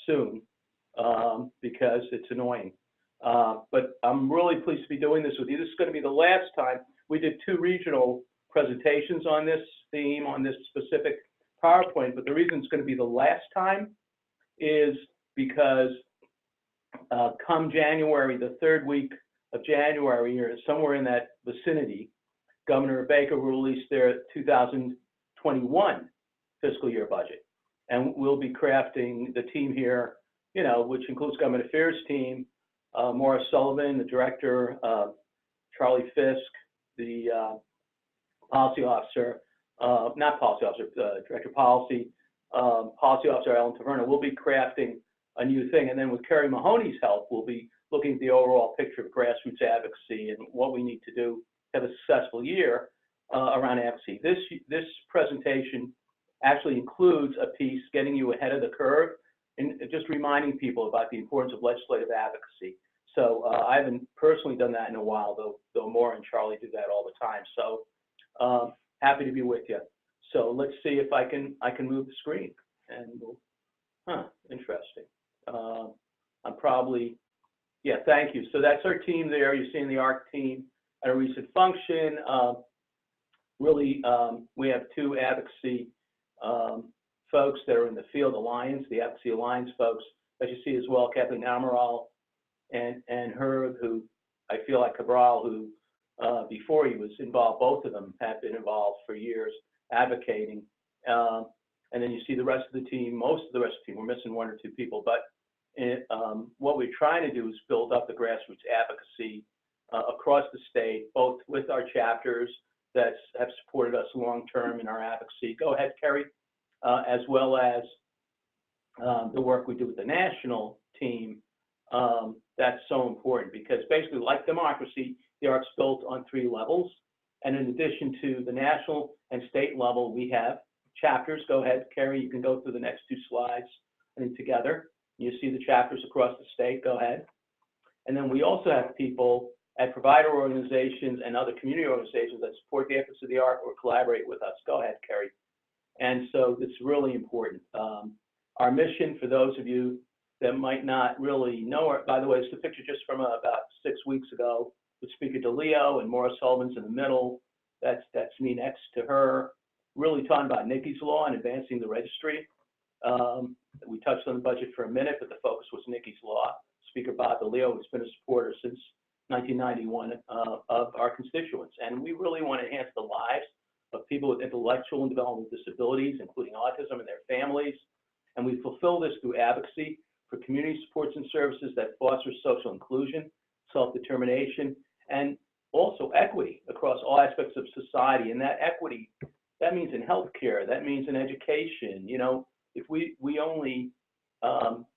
soon because it's annoying. But I'm really pleased to be doing this with you. This is going to be the last time. We did 2 regional presentations on this theme, on this specific PowerPoint, but the reason it's going to be the last time is because come January, the 3rd week of January, or somewhere in that vicinity, Governor Baker will release their 2021 fiscal year budget. And we'll be crafting the team here, you know, which includes Government Affairs team, Maura Sullivan, the director, Charlie Fisk, the policy officer, not policy officer, director of policy, policy officer Ellen Taverna. We'll be crafting a new thing. And then with Kerry Mahoney's help, we'll be looking at the overall picture of grassroots advocacy and what we need to do to have a successful year around advocacy. This presentation actually includes a piece getting you ahead of the curve and just reminding people about the importance of legislative advocacy. So I haven't personally done that in a while, though Maura and Charlie do that all the time. So happy to be with you. So let's see if I can move the screen. And interesting. I'm probably, yeah, thank you. So that's our team there. You're seeing the ARC team at a recent function. Really, we have 2 advocacy folks that are in the field alliance, the Advocacy Alliance folks, as you see as well, Kathleen Amaral and Herb, who I feel like Cabral, who before he was involved, both of them have been involved for years advocating. And then you see the rest of the team, most of the rest of the team, we're missing 1 or 2 people, but what we're trying to do is build up the grassroots advocacy across the state, both with our chapters that have supported us long-term in our advocacy. Go ahead, Kerry. As well as the work we do with the national team. That's so important because basically, like democracy, the ARC's built on 3 levels. And in addition to the national and state level, we have chapters. Go ahead, Kerry, you can go through the next 2 slides and together. You see the chapters across the state. Go ahead. And then we also have people at provider organizations and other community organizations that support the efforts of the ARC or collaborate with us. Go ahead, Kerry. And so it's really important. Our mission, for those of you that might not really know it, by the way, it's the picture just from about 6 weeks ago with Speaker DeLeo and Maura Sullivan's in the middle. That's me next to her. Really talking about Nikki's Law and advancing the registry. We touched on the budget for a minute, but the focus was Nikki's Law. Speaker Bob DeLeo has been a supporter since 1991 of our constituents. And we really want to enhance the lives of people with intellectual and developmental disabilities, including autism and their families. And we fulfill this through advocacy for community supports and services that foster social inclusion, self-determination, and also equity across all aspects of society. And that equity, that means in healthcare, that means in education. You know, if we only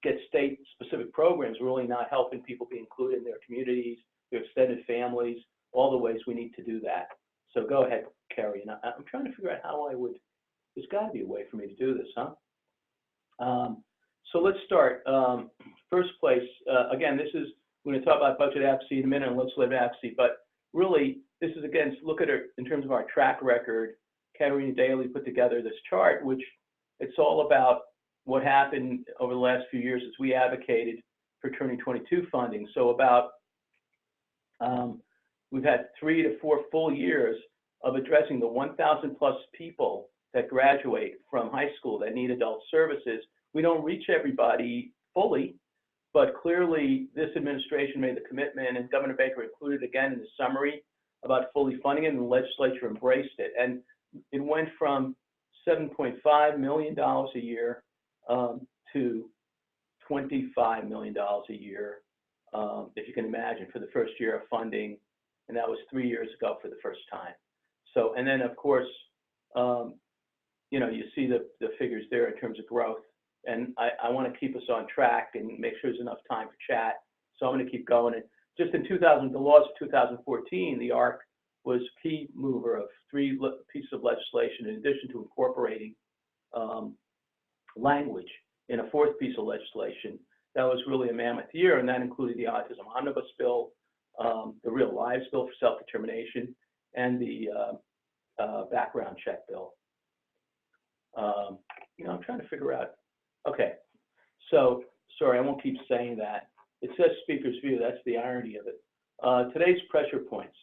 get state-specific programs, we're really not helping people be included in their communities, their extended families, all the ways we need to do that. So go ahead, Kerry. And I'm trying to figure out how I would, there's got to be a way for me to do this, huh? So let's start. First place, again, this is, we're going to talk about budget advocacy in a minute and legislative advocacy, but really, this is, again, look at it in terms of our track record. Katerina Daly put together this chart, which it's all about what happened over the last few years as we advocated for Turning 22 funding. So about, we've had 3 to 4 full years of addressing the 1,000 plus people that graduate from high school that need adult services. We don't reach everybody fully, but clearly this administration made the commitment, and Governor Baker included again in the summary about fully funding it, and the legislature embraced it. And it went from $7.5 million a year to $25 million a year, if you can imagine, for the first year of funding, and that was 3 years ago for the first time. So, and then of course, you know, you see the figures there in terms of growth, and I want to keep us on track and make sure there's enough time for chat. So I'm going to keep going. And just in the laws of 2014, the ARC was key mover of 3 pieces of legislation, in addition to incorporating language in a 4th piece of legislation. That was really a mammoth year, and that included the Autism Omnibus Bill, the Real Lives Bill for Self-Determination, and the Background Check Bill. You know, I'm trying to figure out, okay. So, sorry, I won't keep saying that. It says speaker's view. That's the irony of it. Today's pressure points.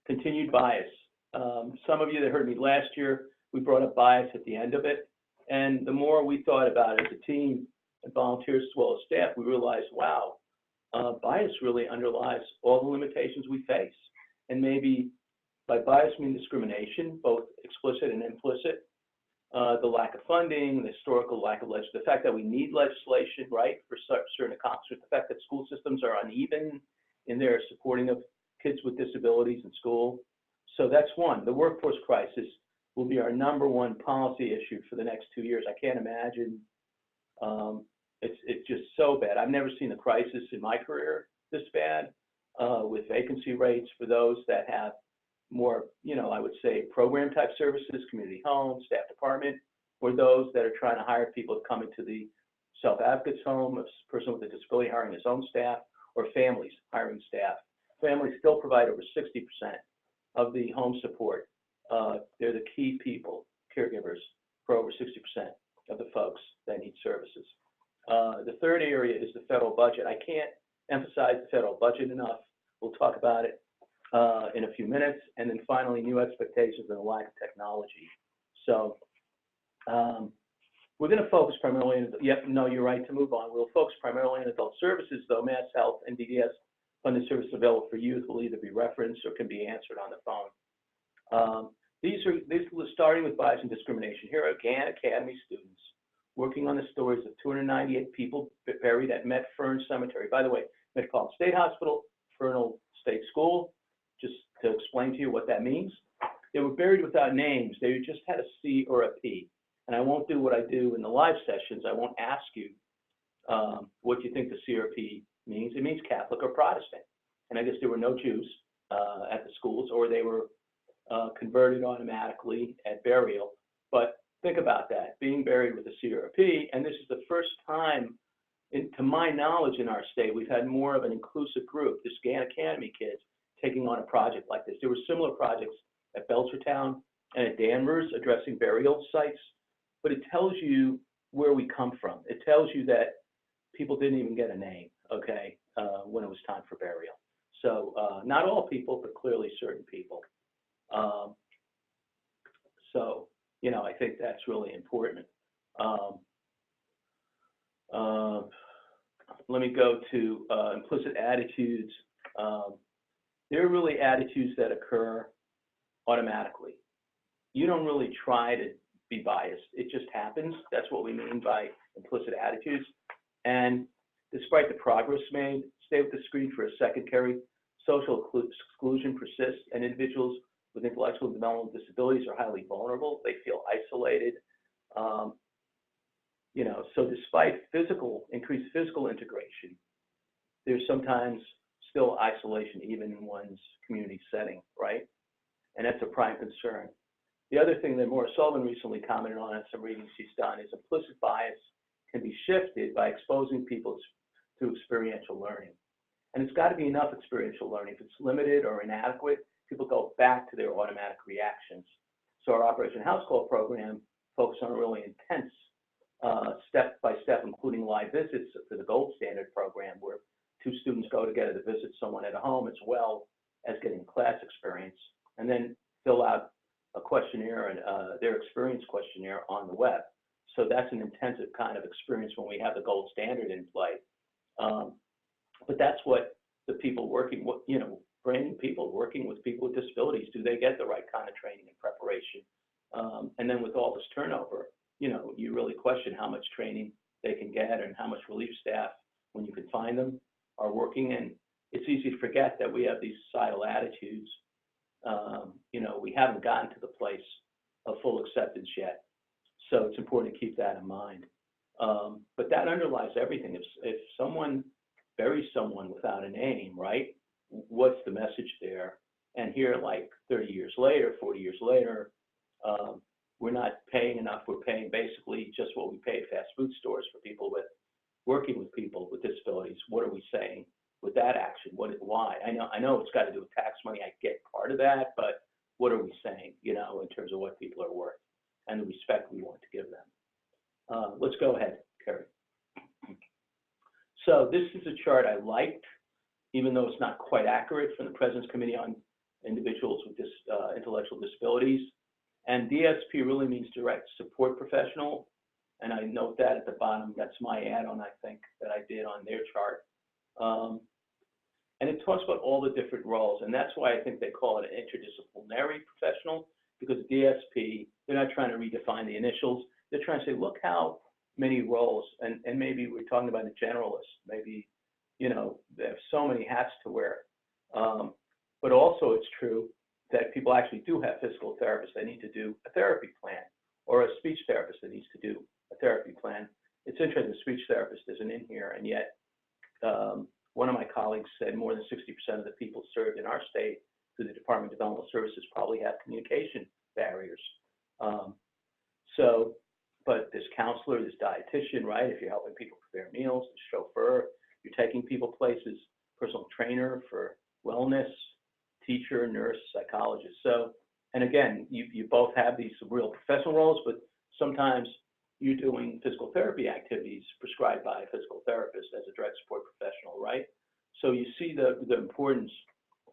Continued bias. Some of you that heard me last year, we brought up bias at the end of it. And the more we thought about it as a team and volunteers as well as staff, we realized, wow, bias really underlies all the limitations we face. And maybe by bias, I mean discrimination, both explicit and implicit. The lack of funding, the historical lack of legislation, the fact that we need legislation, right, for certain accomplishments, the fact that school systems are uneven in their supporting of kids with disabilities in school. So that's one. The workforce crisis will be our #1 policy issue for the next 2 years. I can't imagine. It's just so bad. I've never seen a crisis in my career this bad, with vacancy rates for those that have more, I would say program type services, community home, staff department, or those that are trying to hire people to come into the self-advocate's home, a person with a disability hiring his own staff, or families hiring staff. Families still provide over 60% of the home support. They're the key people, caregivers, for over 60% of the folks that need services. The third area is the federal budget. I can't emphasize the federal budget enough. We'll talk about it in a few minutes. And then finally, new expectations and the lack of technology. So we're going to focus primarily on, you're right to move on. We'll focus primarily on adult services, though Mass Health and DDS funded services available for youth will either be referenced or can be answered on the phone. These are starting with bias and discrimination. Here are GAN Academy students working on the stories of 298 people buried at Met-Fern Cemetery. By the way, Metropolitan State Hospital, Fernal State School, just to explain to you what that means. They were buried without names. They just had a C or a P. And I won't do what I do in the live sessions. I won't ask you what you think the C or P means. It means Catholic or Protestant. And I guess there were no Jews at the schools, or they were converted automatically at burial. But think about that, being buried with a C or a P. And this is the first time, to my knowledge, in our state, we've had more of an inclusive group, this GAN Academy kids, taking on a project like this. There were similar projects at Belchertown and at Danvers addressing burial sites, but it tells you where we come from. It tells you that people didn't even get a name, okay, when it was time for burial. So not all people, but clearly certain people. So, I think that's really important. Let me go to implicit attitudes. There are really attitudes that occur automatically. You don't really try to be biased. It just happens. That's what we mean by implicit attitudes. And despite the progress made, stay with the screen for a second, Kerry. Social exclusion persists, and individuals with intellectual and developmental disabilities are highly vulnerable. They feel isolated. So despite increased physical integration, there's sometimes still isolation, even in one's community setting, right? And that's a prime concern. The other thing that Maura Sullivan recently commented on in some readings she's done is implicit bias can be shifted by exposing people to experiential learning. And it's got to be enough experiential learning. If it's limited or inadequate, people go back to their automatic reactions. So our Operation House Call program focuses on a really intense step-by-step, including live visits to the gold standard program, where 2 students go together to visit someone at a home as well as getting class experience, and then fill out a questionnaire, and their experience questionnaire on the web. So that's an intensive kind of experience when we have the gold standard in play. But that's what the people working with, brand new people working with people with disabilities, do they get the right kind of training and preparation? And then with all this turnover, you really question how much training they can get and how much relief staff, when you can find them, are working. And it's easy to forget that we have these societal attitudes. We haven't gotten to the place of full acceptance yet. So it's important to keep that in mind. But that underlies everything. If someone buries someone without a name, right, what's the message there? And here, like 30 years later, 40 years later, we're not paying enough. We're paying basically just what we pay at fast food stores for people working with people with disabilities. What are we saying with that action? Why? I know it's got to do with tax money. I get part of that, but what are we saying, in terms of what people are worth and the respect we want to give them? Let's go ahead, Kerry. So this is a chart I liked, even though it's not quite accurate, from the President's Committee on Individuals with Intellectual Disabilities. And DSP really means Direct Support Professional. And I note that at the bottom. That's my add-on, I think, that I did on their chart. And it talks about all the different roles. And that's why I think they call it an interdisciplinary professional, because DSP, they're not trying to redefine the initials. They're trying to say, look how many roles, and maybe we're talking about a generalist. Maybe, you know, they have so many hats to wear. But also it's true that people actually do have physical therapists that need to do a therapy plan, or a speech therapist that needs to do a therapy plan. It's interesting, the speech therapist isn't in here, and yet one of my colleagues said more than 60% of the people served in our state through the Department of Developmental Services probably have communication barriers. But there's counselor, there's dietitian, right? If you're helping people prepare meals, there's chauffeur, you're taking people places, personal trainer for wellness, teacher, nurse, psychologist. So, and again, you both have these real professional roles, but sometimes you're doing physical therapy activities prescribed by a physical therapist as a direct support professional, right? So you see the importance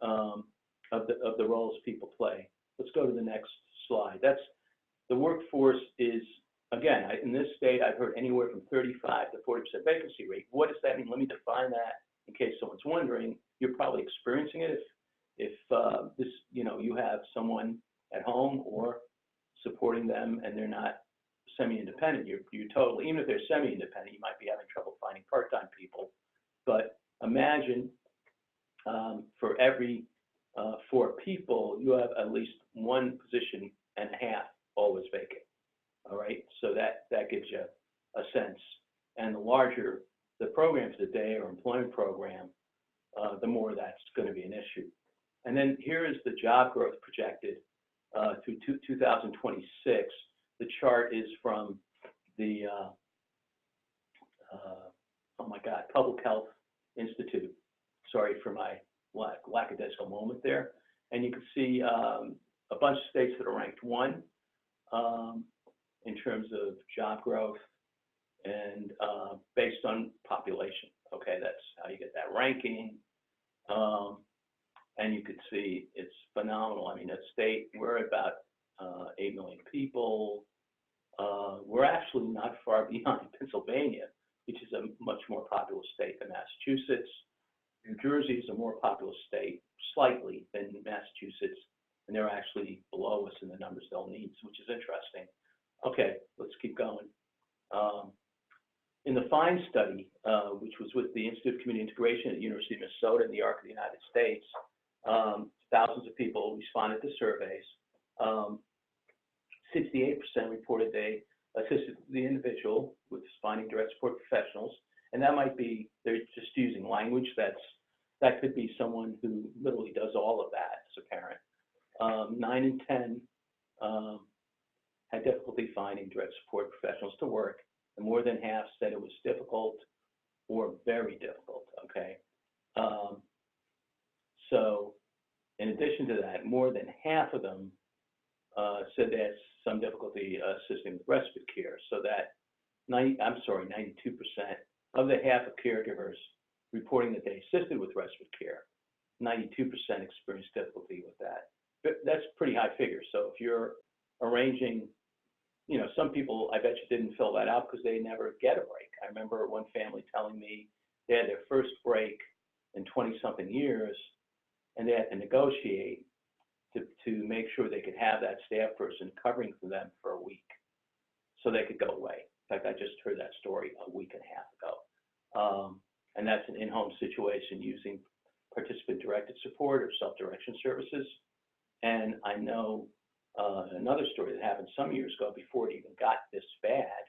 of the roles people play. Let's go to the next slide. That's the workforce is, again, in this state, I've heard anywhere from 35 to 40% vacancy rate. What does that mean? Let me define that in case someone's wondering. You're probably experiencing it if this, you know, you have someone at home or supporting them and they're not semi-independent. You're totally, even if they're semi-independent, you might be having trouble finding part-time people. But imagine for every 4 people, you have at least 1 position and a half always vacant. All right, so that gives you a sense. And the larger the program for the day or employment program, the more that's going to be an issue. And then here is the job growth projected through 2026. The chart is from the, oh my God, Public Health Institute. Sorry for my lackadaisical moment there. And you can see a bunch of states that are ranked 1 in terms of job growth and based on population. Okay, that's how you get that ranking. And you could see it's phenomenal. I mean, that state, we're about 8 million people. We're actually not far behind Pennsylvania, which is a much more populous state than Massachusetts. New Jersey is a more populous state, slightly, than Massachusetts, and they're actually below us in the numbers they'll need, which is interesting. Okay, let's keep going. In the FIND study, which was with the Institute of Community Integration at the University of Minnesota in the Arc of the United States, thousands of people responded to surveys. 68% reported they assisted the individual with finding direct support professionals, and that might be, they're just using language that could be someone who literally does all of that as a parent. 9 in 10 had difficulty finding direct support professionals to work, and more than half said it was difficult or very difficult, okay? So in addition to that, more than half of them said they had some difficulty assisting with respite care. So that 92% of the half of caregivers reporting that they assisted with respite care, 92% experienced difficulty with that. But that's pretty high figure. So if you're arranging, you know, some people, I bet you didn't fill that out because they never get a break. I remember one family telling me they had their first break in 20-something years, and they had to negotiate to make sure they could have that staff person covering for them for a week so they could go away. In fact, I just heard that story a week and a half ago. And that's an in-home situation using participant-directed support or self-direction services. And I know another story that happened some years ago before it even got this bad,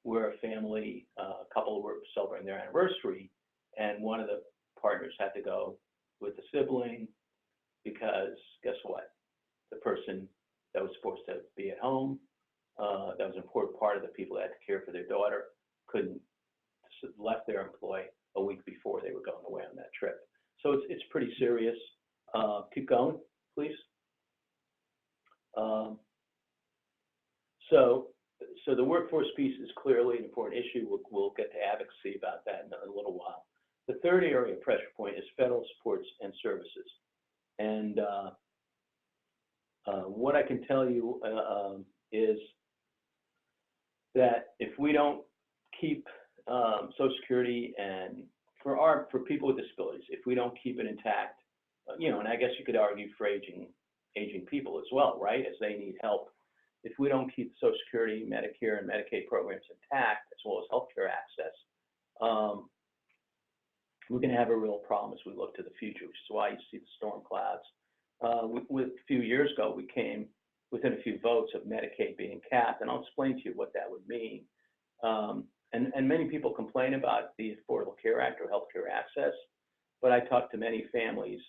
where a family, a couple were celebrating their anniversary, and one of the partners had to go with the sibling because guess what? The person that was supposed to be at home, that was an important part of the people that had to care for their daughter, left their employ a week before they were going away on that trip. So it's pretty serious. Keep going, please. So So the workforce piece is clearly an important issue. We'll get to advocacy about that in a little while. The third area of pressure point is federal supports and services. And what I can tell you is that if we don't keep Social Security and for people with disabilities, if we don't keep it intact, and I guess you could argue for aging people as well, right? As they need help. If we don't keep Social Security, Medicare, and Medicaid programs intact, as well as healthcare access, we're going to have a real problem as we look to the future, which is why you see the storm clouds. A few years ago, we came within a few votes of Medicaid being capped, and I'll explain to you what that would mean. And many people complain about the Affordable Care Act or healthcare access, but I talked to many families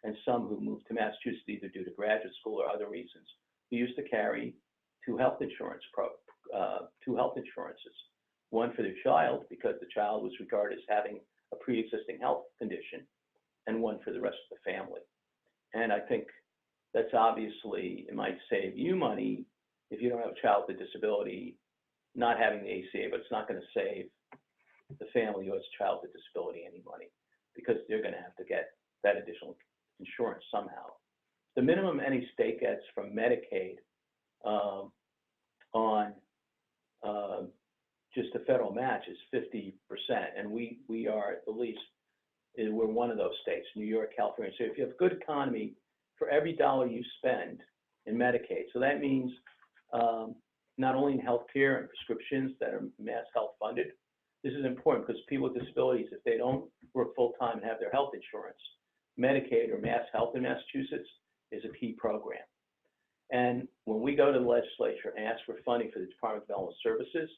and some who moved to Massachusetts either due to graduate school or other reasons, who used to carry two health insurances, one for their child because the child was regarded as having a pre-existing health condition, and one for the rest of the family. And I think that's obviously, it might save you money if you don't have a child with a disability, not having the ACA, but it's not going to save the family who has a child with a disability any money because they're going to have to get that additional insurance somehow. The minimum any state gets from Medicaid on just a federal match is 50%, and we are at the least, we're one of those states, New York, California. So if you have a good economy, for every dollar you spend in Medicaid, so that means not only in healthcare and prescriptions that are Mass Health funded. This is important because people with disabilities, if they don't work full-time and have their health insurance, Medicaid or Mass Health in Massachusetts is a key program. And when we go to the legislature and ask for funding for the Department of Developmental Services,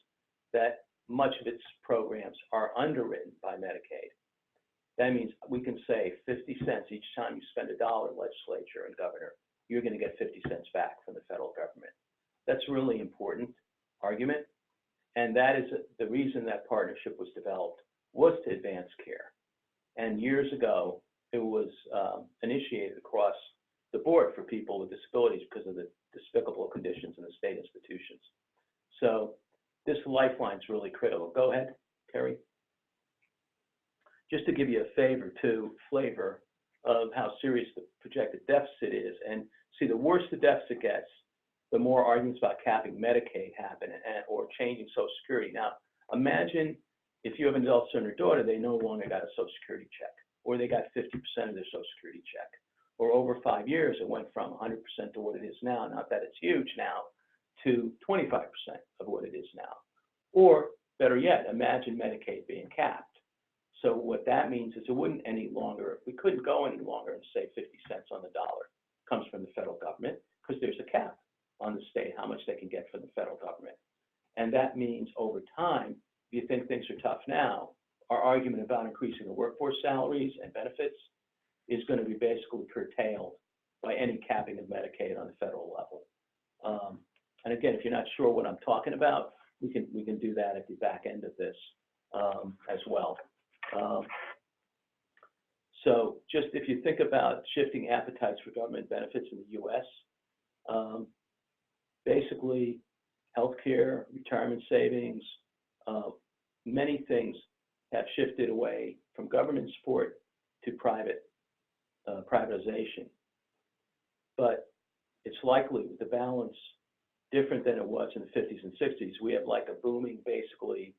that much of its programs are underwritten by Medicaid. That means we can save 50 cents each time you spend $1, legislature and governor, you're going to get 50 cents back from the federal government. That's a really important argument. And that is the reason that partnership was developed, was to advance care. And years ago, it was initiated across the board for people with disabilities because of the despicable conditions in the state institutions. So this lifeline is really critical. Go ahead, Kerry. Just to give you a flavor of how serious the projected deficit is. And see, the worse the deficit gets, the more arguments about capping Medicaid happen or changing Social Security. Now, imagine if you have an adult son or daughter, they no longer got a Social Security check, or they got 50% of their Social Security check. Or over 5 years, it went from 100% to what it is now, not that it's huge now, to 25% of what it is now. Or better yet, imagine Medicaid being capped. So what that means is it wouldn't any longer, we couldn't go any longer and say 50 cents on the dollar comes from the federal government because there's a cap on the state, how much they can get from the federal government. And that means over time, if you think things are tough now, our argument about increasing the workforce salaries and benefits is going to be basically curtailed by any capping of Medicaid on the federal level. And again, if you're not sure what I'm talking about, we can do that at the back end of this as well. So just if you think about shifting appetites for government benefits in the U.S., basically healthcare, retirement savings, many things have shifted away from government support to privatization. But it's likely with the balance different than it was in the 50s and 60s. We have like a booming, basically,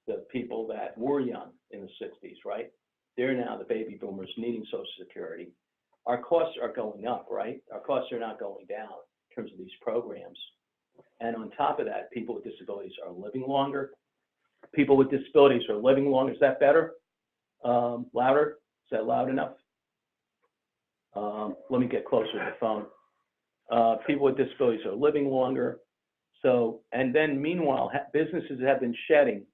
the people that were young in the 60s, right? They're now the baby boomers needing Social Security. Our costs are going up, right? Our costs are not going down in terms of these programs. And on top of that, people with disabilities are living longer. People with disabilities are living longer. Is that better? Louder? Is that loud enough? Let me get closer to the phone. People with disabilities are living longer. So, and then meanwhile, businesses have been shedding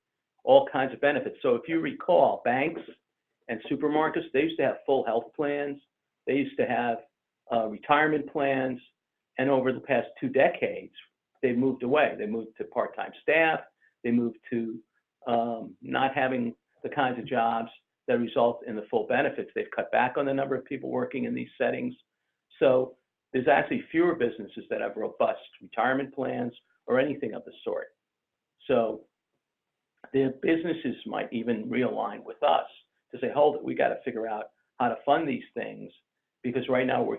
all kinds of benefits. So if you recall, banks and supermarkets, they used to have full health plans. They used to have retirement plans. And over the past 2 decades, they've moved away. They moved to part-time staff. They moved to not having the kinds of jobs that result in the full benefits. They've cut back on the number of people working in these settings. So there's actually fewer businesses that have robust retirement plans or anything of the sort. So the businesses might even realign with us to say, hold it, we got to figure out how to fund these things, because right now we're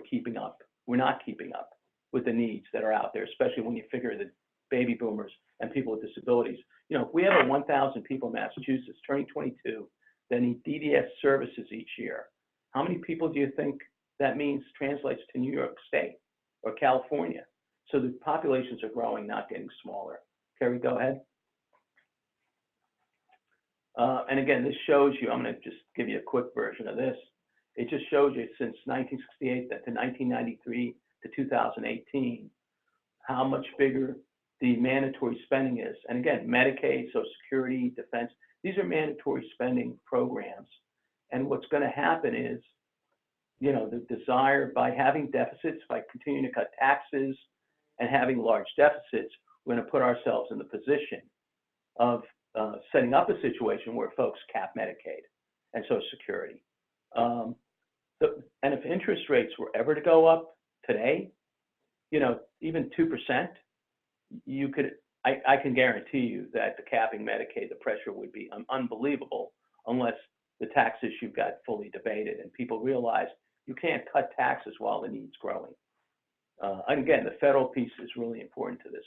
not keeping up with the needs that are out there, especially when you figure the baby boomers and people with disabilities. You know, if we have 1,000 people in Massachusetts turning 22 that need DDS services each year, how many people do you think that means translates to New York State or California? So the populations are growing, not getting smaller. Kerry, go ahead. And again, this shows you, I'm going to just give you a quick version of this. It just shows you since 1968 to 1993 to 2018, how much bigger the mandatory spending is. And again, Medicaid, Social Security, Defense, these are mandatory spending programs. And what's going to happen is, you know, the desire by having deficits, by continuing to cut taxes and having large deficits, we're going to put ourselves in the position of setting up a situation where folks cap Medicaid and Social Security. And if interest rates were ever to go up today, you know, even 2%, you could, I can guarantee you that the capping Medicaid, the pressure would be unbelievable unless the tax issue got fully debated and people realize you can't cut taxes while the need's growing. And again, the federal piece is really important to this.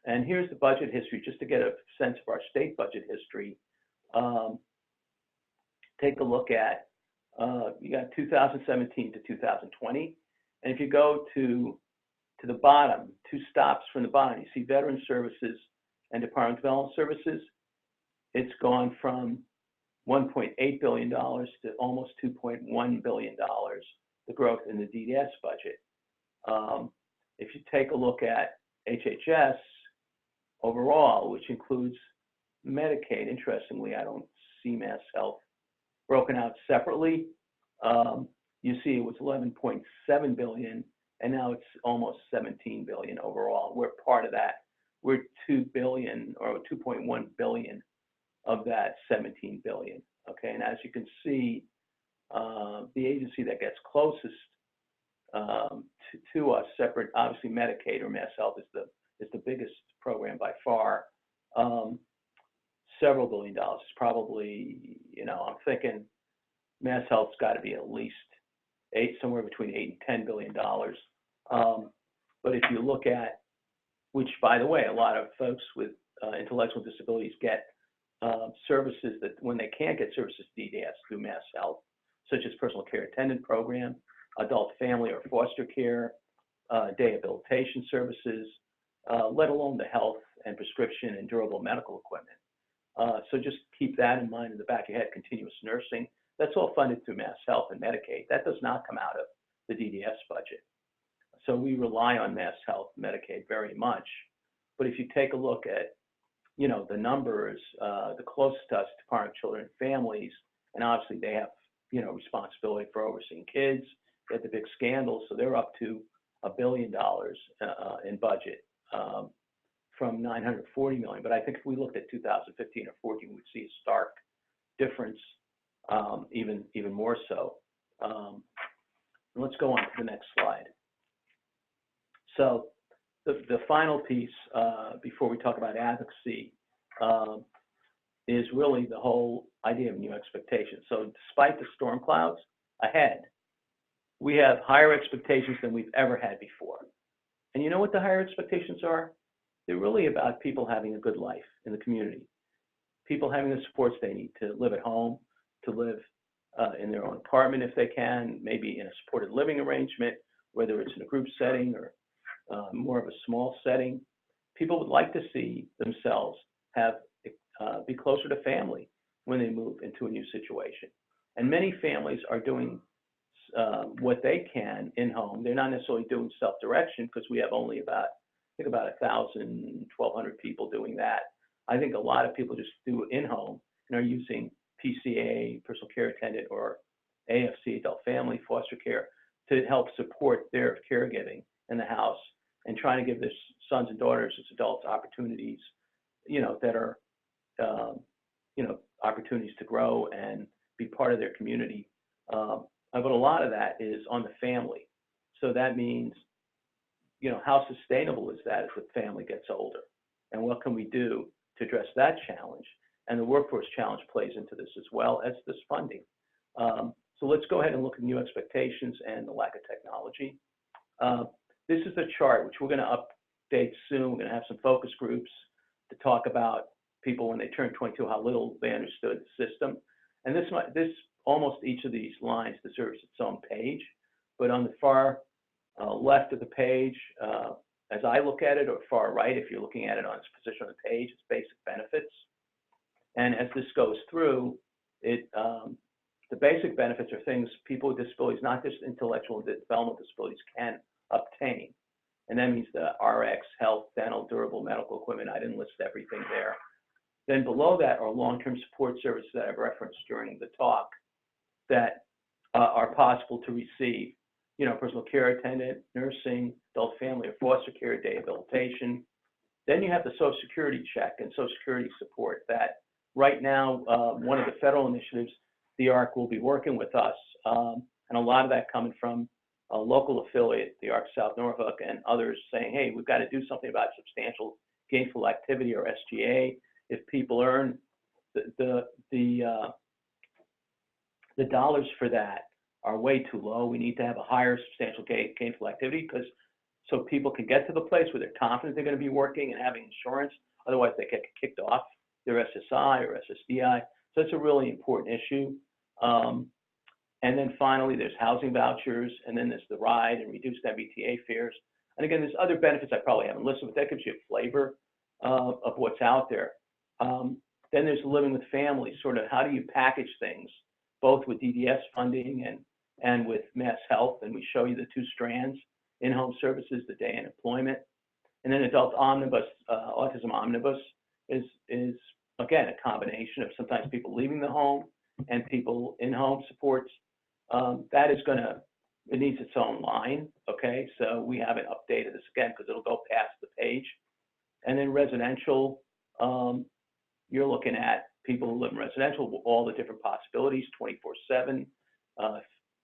And here's the budget history, just to get a sense of our state budget history. Take a look at, you got 2017 to 2020. And if you go to the bottom, 2 stops from the bottom, you see Veteran Services and Department of Developmental Services. It's gone from $1.8 billion to almost $2.1 billion, the growth in the DDS budget. If you take a look at HHS overall, which includes Medicaid, interestingly, I don't see Mass Health broken out separately. You see it was 11.7 billion, and now it's almost 17 billion overall. We're part of that. We're 2 billion or 2.1 billion of that 17 billion. Okay, and as you can see, the agency that gets closest to us, separate, obviously Medicaid or Mass Health is the biggest program by far. Several $1 billion, probably, you know, I'm thinking Mass Health's got to be at least somewhere between $8 and $10 billion. But if you look at, which by the way, a lot of folks with intellectual disabilities get services that when they can't get services DDS through Mass Health, such as personal care attendant program, adult family or foster care, day habilitation services, let alone the health and prescription and durable medical equipment. So just keep that in mind in the back of your head. Continuous nursing, that's all funded through Mass Health and Medicaid. That does not come out of the DDS budget. So we rely on Mass Health, Medicaid very much. But if you take a look at, you know, the numbers, the closest to us, Department of Children and Families, and obviously they have, you know, responsibility for overseeing kids. They had the big scandals, so they're up to $1 billion in budget from 940 million. But I think if we looked at 2015 or 14, we'd see a stark difference, even more so. Let's go on to the next slide. So the final piece before we talk about advocacy is really the whole idea of new expectations. So despite the storm clouds ahead, we have higher expectations than we've ever had before. And you know what the higher expectations are? They're really about people having a good life in the community, people having the supports they need to live at home, to live in their own apartment if they can, maybe in a supported living arrangement, whether it's in a group setting or more of a small setting. People would like to see themselves be closer to family when they move into a new situation. And many families are doing what they can in home. They're not necessarily doing self-direction because we have only about 1,000, 1,200 people doing that. I think a lot of people just do it in home and are using PCA, personal care attendant, or AFC, adult family foster care, to help support their caregiving in the house and trying to give their sons and daughters as adults opportunities, you know, that are, you know, opportunities to grow and be part of their community. But a lot of that is on the family. So that means, how sustainable is that as the family gets older? And what can we do to address that challenge? And the workforce challenge plays into this as well as this funding. So let's go ahead and look at new expectations and the lack of technology. This is a chart which we're going to update soon. We're going to have some focus groups to talk about people when they turn 22, how little they understood the system. And this almost each of these lines deserves its own page. But on the far left of the page, as I look at it, or far right, if you're looking at it on its position on the page, it's basic benefits. And as this goes through, the basic benefits are things people with disabilities, not just intellectual and developmental disabilities, can obtain. And that means the RX, health, dental, durable medical equipment. I didn't list everything there. Then below that are long-term support services that I've referenced during the talk that are possible to receive. Personal care attendant, nursing, adult family or foster care, day habilitation. Then you have the Social Security check and Social Security support that right now, one of the federal initiatives, the ARC will be working with us, and a lot of that coming from a local affiliate, the ARC South Norfolk, and others saying, hey, we've got to do something about substantial gainful activity, or SGA. If people earn the dollars for that are way too low, we need to have a higher substantial gainful activity, because so people can get to the place where they're confident they're going to be working and having insurance. Otherwise, they get kicked off their SSI or SSDI. So it's a really important issue. And then finally, there's housing vouchers, and then there's the ride and reduced MBTA fares. And again, there's other benefits I probably haven't listed, but that gives you a flavor of what's out there. Then there's living with families, sort of how do you package things, both with DDS funding and with Mass Health, and we show you the two strands, in-home services, the day and employment. And then adult omnibus, autism omnibus is again, a combination of sometimes people leaving the home and people in-home supports. That is it needs its own line, okay? So we haven't updated this again because it'll go past the page. And then residential, you're looking at people who live in residential, all the different possibilities, 24/7.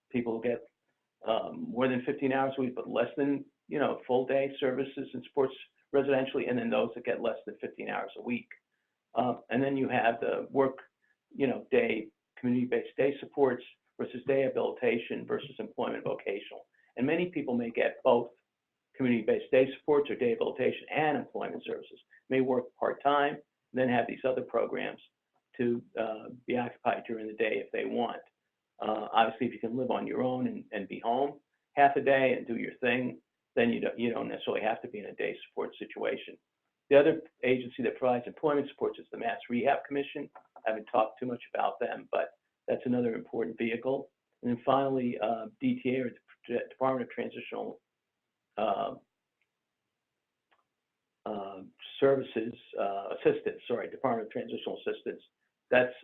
People who get more than 15 hours a week, but less than, full day services and supports residentially, and then those that get less than 15 hours a week. And then you have the work, day, community-based day supports versus day habilitation versus employment vocational. And many people may get both community-based day supports or day habilitation and employment services. May work part-time, then have these other programs to be occupied during the day if they want. Obviously, if you can live on your own and be home half a day and do your thing, then you don't necessarily have to be in a day support situation. The other agency that provides employment supports is the Mass Rehab Commission. I haven't talked too much about them, but that's another important vehicle. And then finally, DTA, or Department of Transitional Services, Department of Transitional Assistance. That's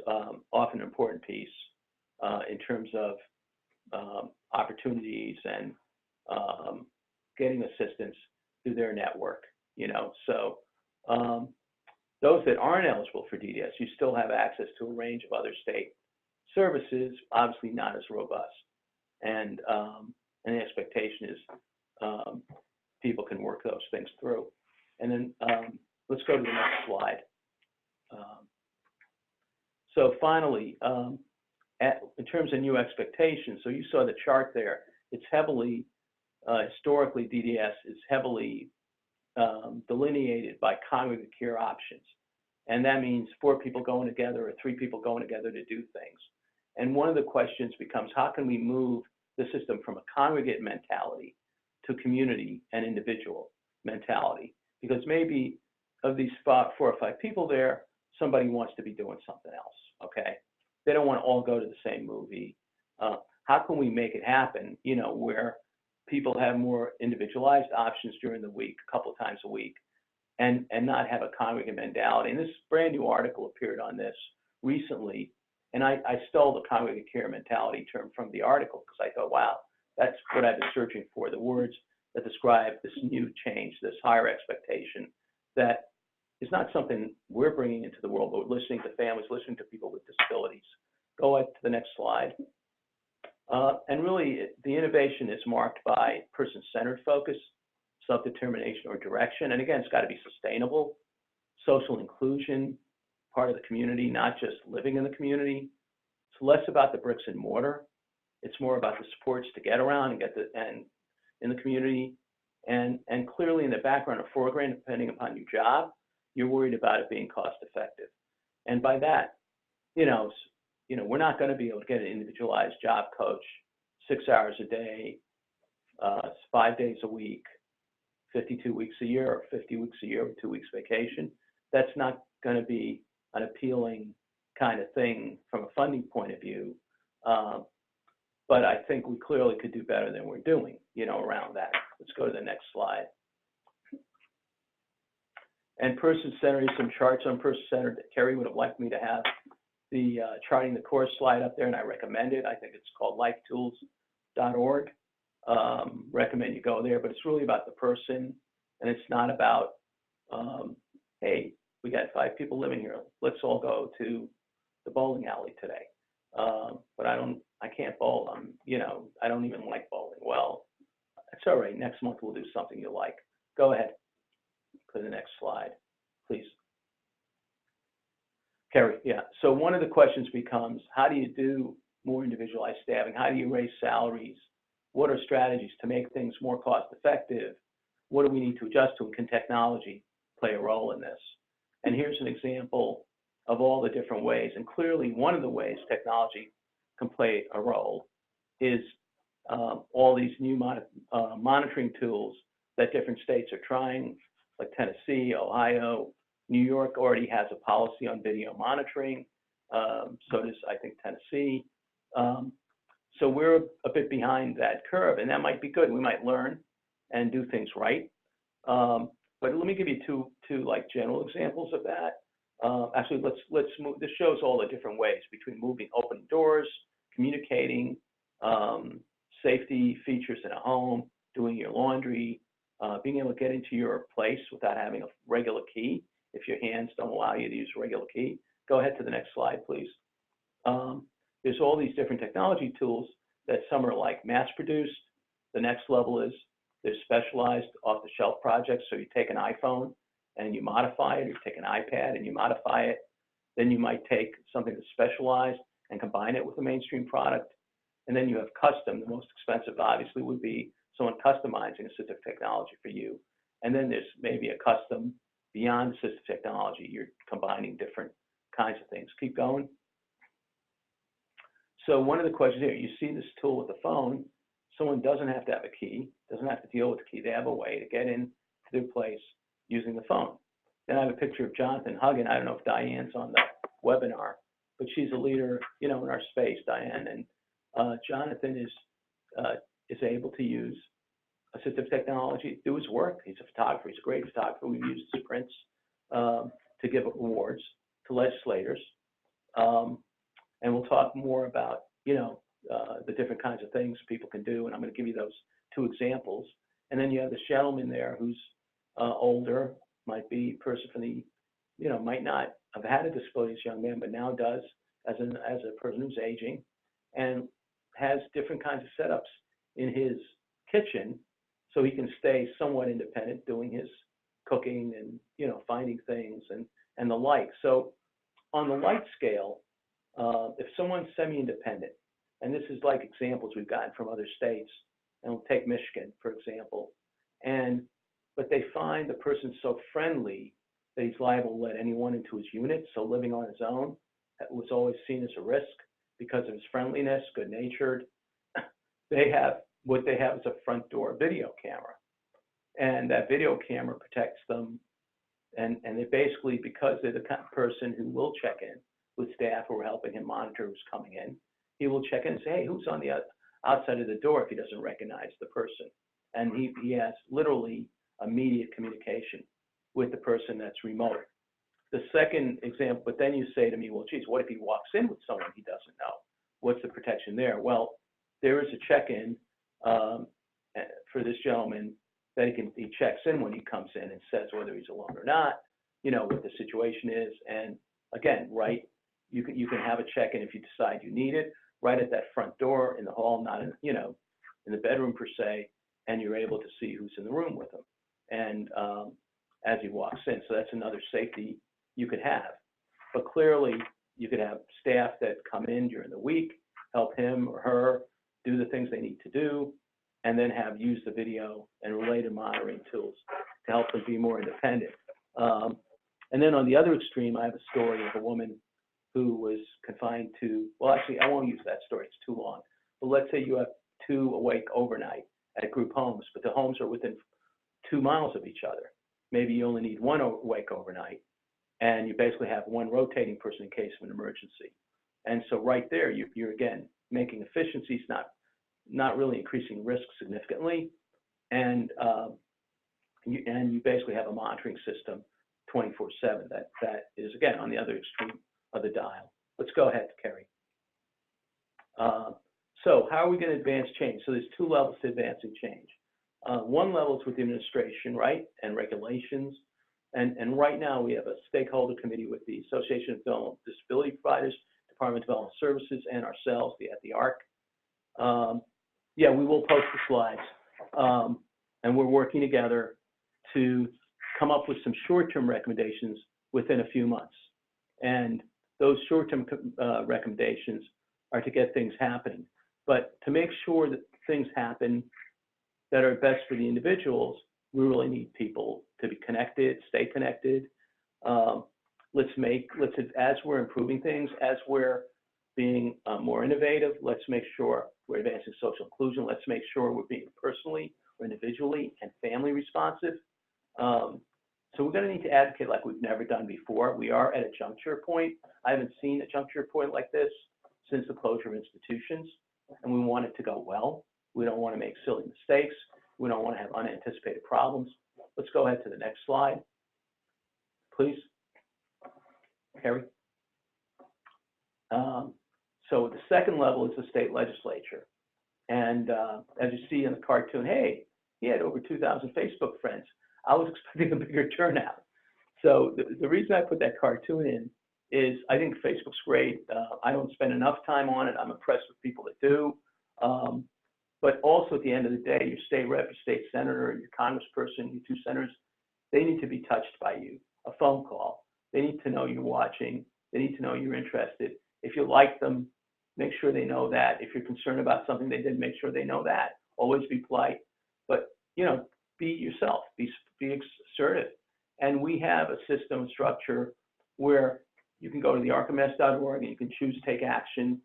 often an important piece in terms of opportunities and getting assistance through their network, So those that aren't eligible for DDS, you still have access to a range of other state services, obviously not as robust. And the expectation is people can work those things through. And then let's go to the next slide. So finally, in terms of new expectations, so you saw the chart there. It's heavily, historically, DDS is heavily delineated by congregate care options. And that means 4 people going together or 3 people going together to do things. And one of the questions becomes, how can we move the system from a congregate mentality to community and individual mentality? Because maybe of these 4 or 5 people there, somebody wants to be doing something else, okay? They don't want to all go to the same movie. How can we make it happen, where people have more individualized options during the week, a couple of times a week, and not have a congregate mentality? And this brand new article appeared on this recently, and I stole the congregate care mentality term from the article because I thought, wow, that's what I've been searching for, the words that describe this new change, this higher expectation that is not something we're bringing into the world, but listening to families, listening to people with disabilities. Go to the next slide. And really, the innovation is marked by person-centered focus, self-determination or direction. And again, it's got to be sustainable, social inclusion, part of the community, not just living in the community. It's less about the bricks and mortar. It's more about the supports to get around and and in the community. And clearly in the background or foreground, depending upon your job, you're worried about it being cost effective. And by that, we're not going to be able to get an individualized job coach 6 hours a day, 5 days a week, 52 weeks a year, or 50 weeks a year with 2 weeks vacation. That's not going to be an appealing kind of thing from a funding point of view. But I think we clearly could do better than we're doing, around that. Let's go to the next slide. And person-centered, some charts on person-centered that Kerry would have liked me to have the charting the course slide up there, and I recommend it. I think it's called lifetools.org. Recommend you go there, but it's really about the person, and it's not about, hey, we got 5 people living here. Let's all go to the bowling alley today. But I can't bowl. I don't even like bowling. Well, it's all right. Next month we'll do something you like. Go ahead. Go to the next slide, please. Kerry, yeah. So one of the questions becomes, how do you do more individualized staffing? How do you raise salaries? What are strategies to make things more cost effective? What do we need to adjust to? And can technology play a role in this? And here's an example of all the different ways. And clearly one of the ways technology can play a role is all these new monitoring tools that different states are trying, like Tennessee, Ohio. New York already has a policy on video monitoring. So does, I think, Tennessee. So we're a bit behind that curve, and that might be good. We might learn and do things right. But let me give you two like general examples of that. Actually, let's move. This shows all the different ways between moving, opening doors, communicating, safety features in a home, doing your laundry, being able to get into your place without having a regular key if your hands don't allow you to use a regular key. Go ahead to the next slide, please. There's all these different technology tools that some are like mass-produced. The next level is there's specialized off-the-shelf projects. So you take an iPhone and you modify it, or you take an iPad and you modify it. Then you might take something that's specialized and combine it with a mainstream product. And then you have custom. The most expensive, obviously, would be someone customizing assistive technology for you. And then there's maybe a custom beyond assistive technology. You're combining different kinds of things. Keep going. So one of the questions here, you see this tool with the phone. Someone doesn't have to have a key, doesn't have to deal with the key. They have a way to get into their place using the phone. Then I have a picture of Jonathan Huggin. I don't know if Diane's on the webinar, but she's a leader, in our space, Diane. And Jonathan is able to use assistive technology to do his work. He's a photographer. He's a great photographer. We've used his prints to give awards to legislators. And we'll talk more about, the different kinds of things people can do. And I'm going to give you those 2 examples. And then you have this gentleman there who's older, might be a person from the, might not have had a disability as a young man, but now does as a person who's aging, and has different kinds of setups in his kitchen so he can stay somewhat independent doing his cooking and, finding things and the like. So on the light scale, if someone's semi-independent, and this is like examples we've gotten from other states, and we'll take Michigan, for example, but they find the person's so friendly that he's liable to let anyone into his unit, so living on his own was always seen as a risk because of his friendliness, good-natured. What they have is a front door video camera, and that video camera protects them, and they basically, because they're the kind of person who will check in with staff who are helping him monitor who's coming in, he will check in and say, hey, who's on the outside of the door if he doesn't recognize the person. And he has literally immediate communication with the person that's remote. The second example, but then you say to me, well, geez, what if he walks in with someone he doesn't know? What's the protection there? Well, there is a check-in for this gentleman that he checks in when he comes in and says whether he's alone or not, what the situation is. And again, right, you can have a check-in if you decide you need it, right at that front door in the hall, not in, you know, in the bedroom per se, and you're able to see who's in the room with him. And as he walks in, so that's another safety you could have. But clearly, you could have staff that come in during the week, help him or her do the things they need to do, and then use the video and related monitoring tools to help them be more independent. And then on the other extreme, I have a story of a woman who was confined to, well, actually, I won't use that story, it's too long. But let's say you have 2 awake overnight at group homes, but the homes are within 2 miles of each other. Maybe you only need 1 awake overnight, and you basically have 1 rotating person in case of an emergency. And so right there, you're again making efficiencies, not really increasing risk significantly, and you basically have a monitoring system 24/7 that is again on the other extreme of the dial. Let's go ahead, Kerry. So how are we going to advance change? So there's 2 levels to advancing change. One level is with the administration, right, and regulations. And right now we have a stakeholder committee with the Association of Developmental Disability Providers, Department of Developmental Services, and ourselves at the ARC. Yeah, we will post the slides. And we're working together to come up with some short-term recommendations within a few months. And those short-term recommendations are to get things happening. But to make sure that things happen that are best for the individuals, we really need people to be connected, stay connected. As we're improving things, as we're being more innovative, let's make sure we're advancing social inclusion. Let's make sure we're being personally or individually and family responsive. So we're going to need to advocate like we've never done before. We are at a juncture point. I haven't seen a juncture point like this since the closure of institutions, and we want it to go well. We don't want to make silly mistakes. We don't want to have unanticipated problems. Let's go ahead to the next slide, please, Harry. So the second level is the state legislature. And as you see in the cartoon, hey, he had over 2,000 Facebook friends. I was expecting a bigger turnout. So the reason I put that cartoon in is I think Facebook's great. I don't spend enough time on it. I'm impressed with people that do. But also at the end of the day, your state rep, your state senator, your congressperson, your 2 senators, they need to be touched by you. A phone call. They need to know you're watching. They need to know you're interested. If you like them, make sure they know that. If you're concerned about something they did, make sure they know that. Always be polite. But, you know, be yourself. Be assertive. And we have a system structure where you can go to the arcms.org and you can choose to take action.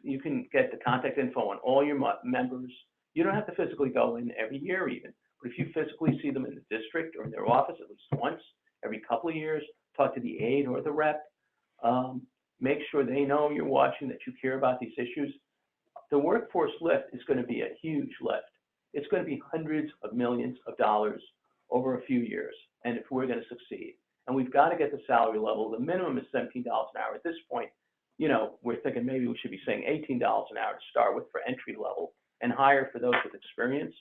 You can get the contact info on all your members. You don't have to physically go in every year even, but if you physically see them in the district or in their office at least once every couple of years, talk to the aide or the rep, make sure they know you're watching, that you care about these issues. The workforce lift is going to be a huge lift. It's going to be hundreds of millions of dollars over a few years, and if we're going to succeed. And we've got to get the salary level. The minimum is $17 an hour. At this point, you know, we're thinking maybe we should be saying $18 an hour to start with for entry level, and higher for those with experience,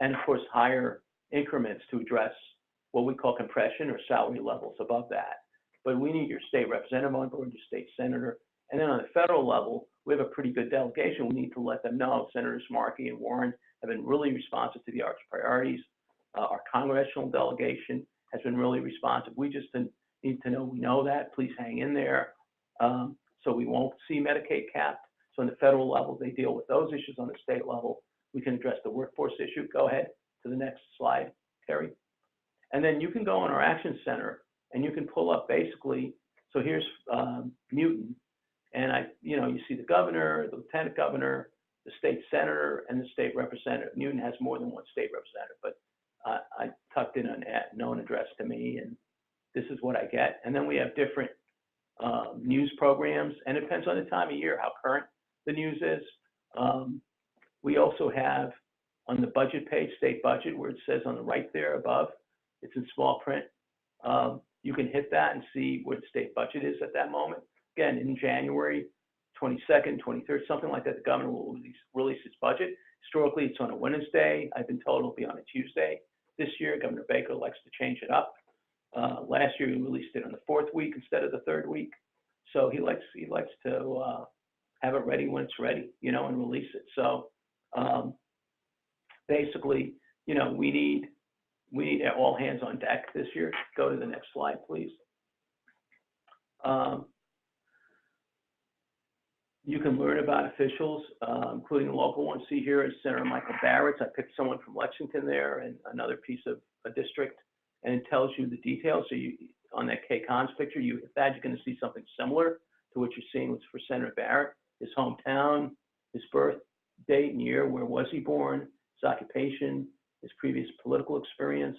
and of course higher increments to address what we call compression or salary levels above that. But we need your state representative on board, your state senator, and then on the federal level, we have a pretty good delegation. We need to let them know Senators Markey and Warren have been really responsive to the ARC's priorities. Our congressional delegation has been really responsive. We just need to know we know that. Please hang in there. So we won't see Medicaid capped. So on the federal level, they deal with those issues. On the state level, we can address the workforce issue. Go ahead to the next slide, Terry. And then you can go on our Action Center and you can pull up basically, so here's Newton. And you see the governor, the lieutenant governor, the state senator, and the state representative. Newton has more than 1 state representative, but I tucked in an known address to me, and this is what I get. And then we have different news programs, and it depends on the time of year, how current the news is. We also have on the budget page, state budget, where it says on the right there above, it's in small print. You can hit that and see what the state budget is at that moment. Again, in January 22nd, 23rd, something like that, the governor will release his budget. Historically, it's on a Wednesday. I've been told it'll be on a Tuesday. This year, Governor Baker likes to change it up. Last year, he released it on the 4th week instead of the 3rd week. So he likes to have it ready when it's ready, you know, and release it. So basically, you know, we need all hands on deck this year. Go to the next slide, please. You can learn about officials, including the local ones. See here is Senator Michael Barrett's. I picked someone from Lexington there and another piece of a district, and it tells you the details. So you, on that K-Cons picture, you hit that, you're going to see something similar to what you're seeing was for Senator Barrett. His hometown, his birth date and year, where was he born, his occupation, his previous political experience,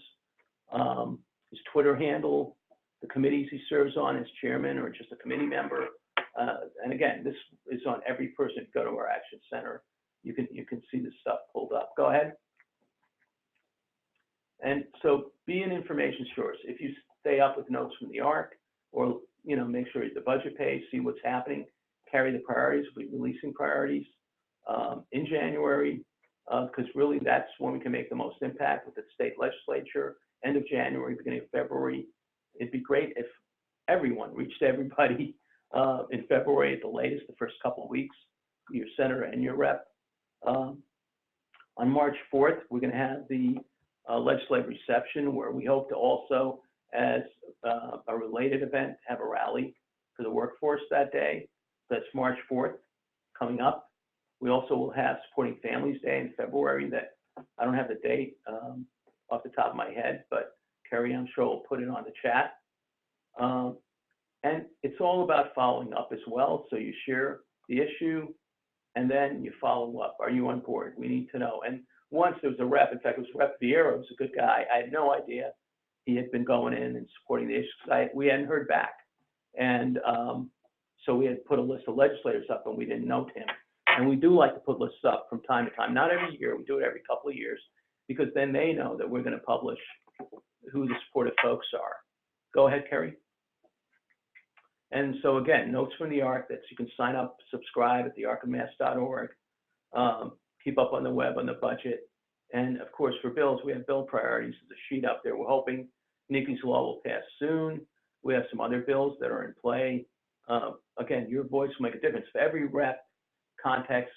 his Twitter handle, the committees he serves on as chairman or just a committee member. And again, this is on every person. Go to our Action Center. You can see this stuff pulled up. Go ahead. And so be an information source. If you stay up with notes from the ARC, or you know, make sure the budget page, see what's happening, carry the priorities. We'll be releasing priorities in January, because really that's when we can make the most impact with the state legislature. End of January, beginning of February. It'd be great if everyone reached everybody in February at the latest, the first couple of weeks, your senator and your rep. On March 4th, we're going to have the legislative reception, where we hope to also, as a related event, have a rally for the workforce that day. That's March 4th coming up. We also will have Supporting Families Day in February that I don't have the date off the top of my head, but Kerry, I'm sure, will put it on the chat. And it's all about following up as well. So you share the issue and then you follow up. Are you on board? We need to know. And once there was a rep, in fact, it was Rep Vieira, who was a good guy. I had no idea he had been going in and supporting the issue. We hadn't heard back. And so we had put a list of legislators up and we didn't note him. And we do like to put lists up from time to time, not every year, we do it every couple of years, because then they know that we're going to publish who the supportive folks are. Go ahead, Kerry. And so again, notes from the ARC that you can sign up, subscribe at thearcofmass.org, keep up on the web on the budget. And of course, for bills, we have bill priorities. There's a sheet up there. We're hoping Nikki's law will pass soon. We have some other bills that are in play. Again, your voice will make a difference. For every rep contacts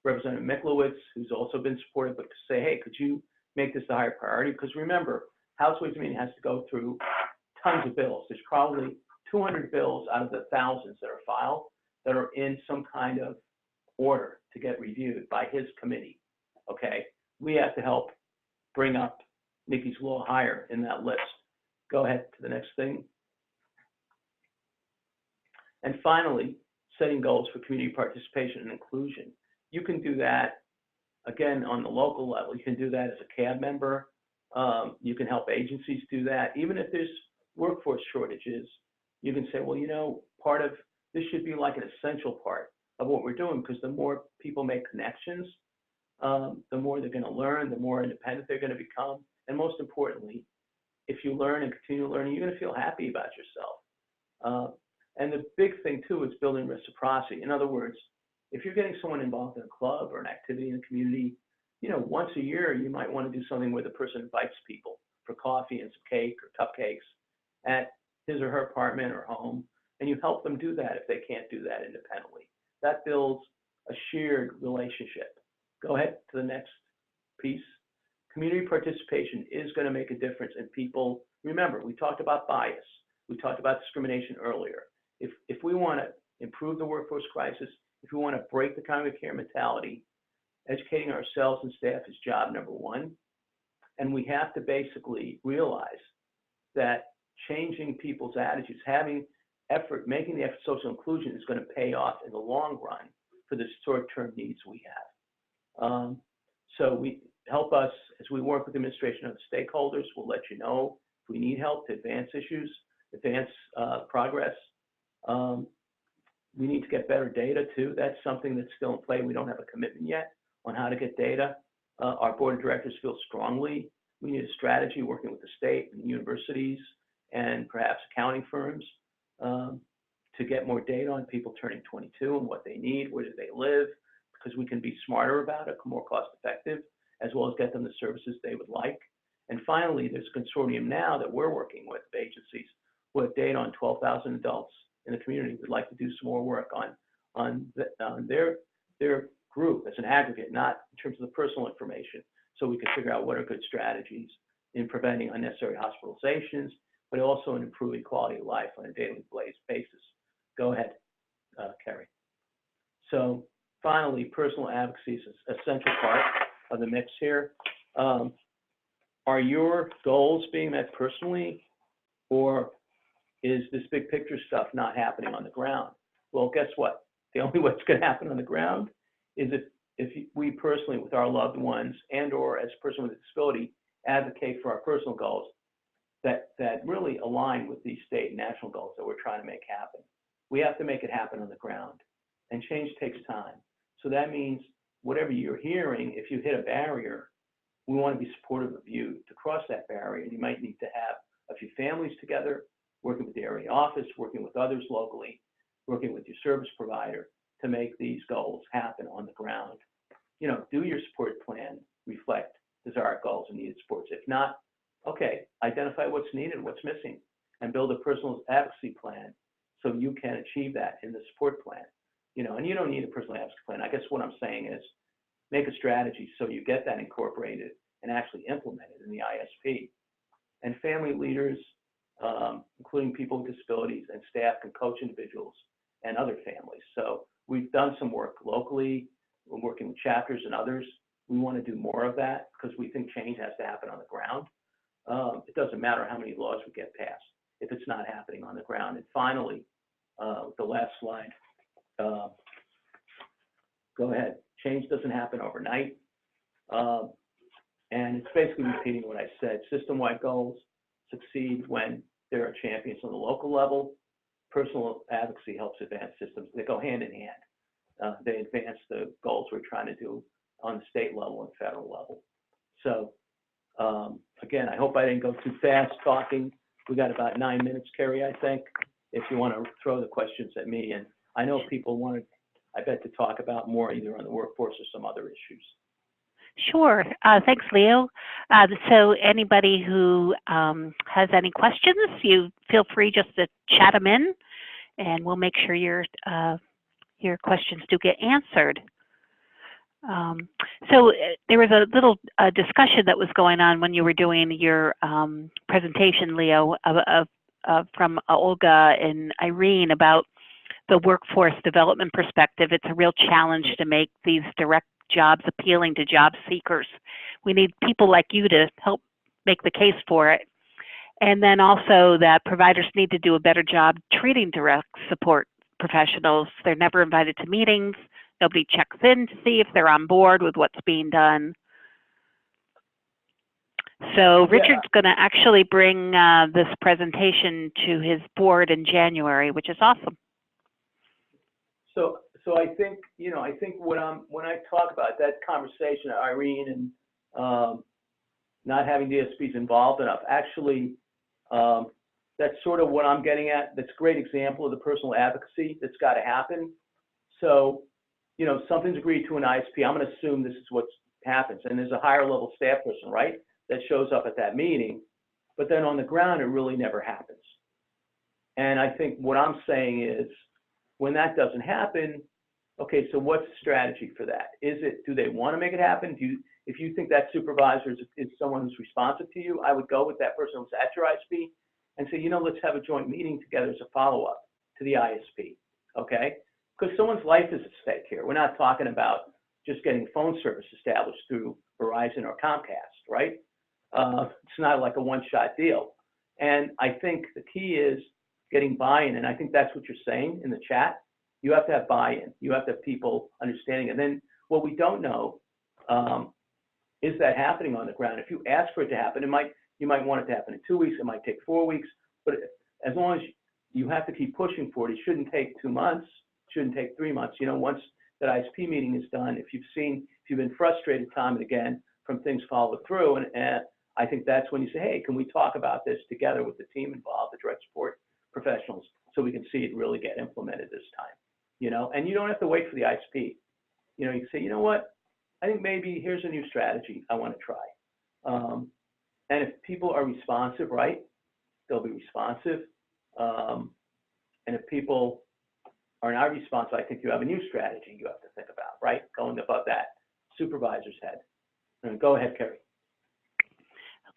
Representative Miklowitz, who's also been supportive, but to say, hey, could you make this a higher priority? Because remember, House Ways and Means has to go through tons of bills. There's probably 200 bills out of the thousands that are filed that are in some kind of order to get reviewed by his committee, okay? We have to help bring up Nikki's law higher in that list. Go ahead to the next thing. And finally, setting goals for community participation and inclusion. You can do that, again, on the local level. You can do that as a CAB member. You can help agencies do that. Even if there's workforce shortages, you can say, well, you know, part of this should be like an essential part of what we're doing, because the more people make connections, the more they're going to learn, the more independent they're going to become. And most importantly, if you learn and continue learning, you're going to feel happy about yourself. And the big thing, too, is building reciprocity. In other words, if you're getting someone involved in a club or an activity in the community, you know, once a year, you might want to do something where the person invites people for coffee and some cake or cupcakes at his or her apartment or home, and you help them do that if they can't do that independently. That builds a shared relationship. Go ahead to the next piece. Community participation is going to make a difference in people. Remember, we talked about bias. We talked about discrimination earlier. If we want to improve the workforce crisis, if we want to break the congregate care mentality, educating ourselves and staff is job number one. And we have to basically realize that changing people's attitudes, having effort, making the effort social inclusion is going to pay off in the long run for the short-term needs we have. So we help us as we work with the administration and the stakeholders. We'll let you know if we need help to advance issues, advance progress. We need to get better data too. That's something that's still in play. We don't have a commitment yet on how to get data. Our board of directors feel strongly we need a strategy working with the state and universities and perhaps accounting firms to get more data on people turning 22 and what they need, where do they live, because we can be smarter about it, more cost effective, as well as get them the services they would like. And finally, there's a consortium now that we're working with agencies who have data on 12,000 adults in the community. We'd like to do some more work on on their group as an aggregate, not in terms of the personal information, so we can figure out what are good strategies in preventing unnecessary hospitalizations, but also in improving quality of life on a daily basis. Go ahead, Kerry. So finally, personal advocacy is an essential part of the mix here. Are your goals being met personally, or is this big picture stuff not happening on the ground? Well, guess what? The only way it's going to happen on the ground is if we personally, with our loved ones and or as a person with a disability, advocate for our personal goals that really align with these state and national goals that we're trying to make happen. We have to make it happen on the ground, and change takes time. So that means whatever you're hearing, if you hit a barrier, we want to be supportive of you to cross that barrier. And you might need to have a few families together, working with the area office, working with others locally, working with your service provider to make these goals happen on the ground. You know, do your support plan reflect desired goals and needed supports? If not, okay, identify what's needed, what's missing, and build a personal advocacy plan so you can achieve that in the support plan. You know, and you don't need a personal advocacy plan. I guess what I'm saying is make a strategy so you get that incorporated and actually implemented in the ISP. And family leaders, including people with disabilities and staff, can coach individuals and other families. So we've done some work locally. We're working with chapters and others. We want to do more of that because we think change has to happen on the ground. It doesn't matter how many laws we get passed if it's not happening on the ground. And finally, the last slide, go ahead. Change doesn't happen overnight. And it's basically repeating what I said. System-wide goals succeed when there are champions on the local level. Personal advocacy helps advance systems. They go hand in hand. They advance the goals we're trying to do on the state level and federal level. So again, I hope I didn't go too fast talking. We got about 9 minutes, Kerry, I think, if you want to throw the questions at me. And I know people wanted, I bet, to talk about more either on the workforce or some other issues. Sure. Thanks, Leo. So anybody who has any questions, you feel free just to chat them in, and we'll make sure your questions do get answered. So there was a little discussion that was going on when you were doing your presentation, Leo, from Olga and Irene about the workforce development perspective. It's a real challenge to make these direct jobs appealing to job seekers. We need people like you to help make the case for it. And then also that providers need to do a better job treating direct support professionals. They're never invited to meetings. Nobody checks in to see if they're on board with what's being done. So Richard's going to actually bring this presentation to his board in January, which is awesome. So I think, you know, I think when I talk about that conversation, Irene, and not having DSPs involved enough, actually, that's sort of what I'm getting at. That's a great example of the personal advocacy that's got to happen. So, you know, something's agreed to an ISP. I'm going to assume this is what happens. And there's a higher level staff person, right, that shows up at that meeting. But then on the ground, it really never happens. And I think what I'm saying is, when that doesn't happen, okay, so what's the strategy for that? Do they want to make it happen? If you think that supervisor is someone who's responsive to you, I would go with that person who's at your ISP and say, you know, let's have a joint meeting together as a follow-up to the ISP, okay? Because someone's life is at stake here. We're not talking about just getting phone service established through Verizon or Comcast, right? It's not like a one-shot deal. And I think the key is getting buy-in, and I think that's what you're saying in the chat. You have to have buy-in. You have to have people understanding. And then what we don't know is that happening on the ground. If you ask for it to happen, you might want it to happen in 2 weeks. It might take 4 weeks. But as long as you have to keep pushing for it, it shouldn't take 2 months. It shouldn't take 3 months. You know, once that ISP meeting is done, if you've been frustrated time and again from things followed through, and I think that's when you say, hey, can we talk about this together with the team involved, the direct support professionals, so we can see it really get implemented this time, you know? And you don't have to wait for the ISP. You know, you can say, you know what, I think maybe here's a new strategy I want to try. And if people are responsive, right, they'll be responsive. And if people are not responsible, I think you have a new strategy you have to think about, right? Going above that supervisor's head. Go ahead, Kerry.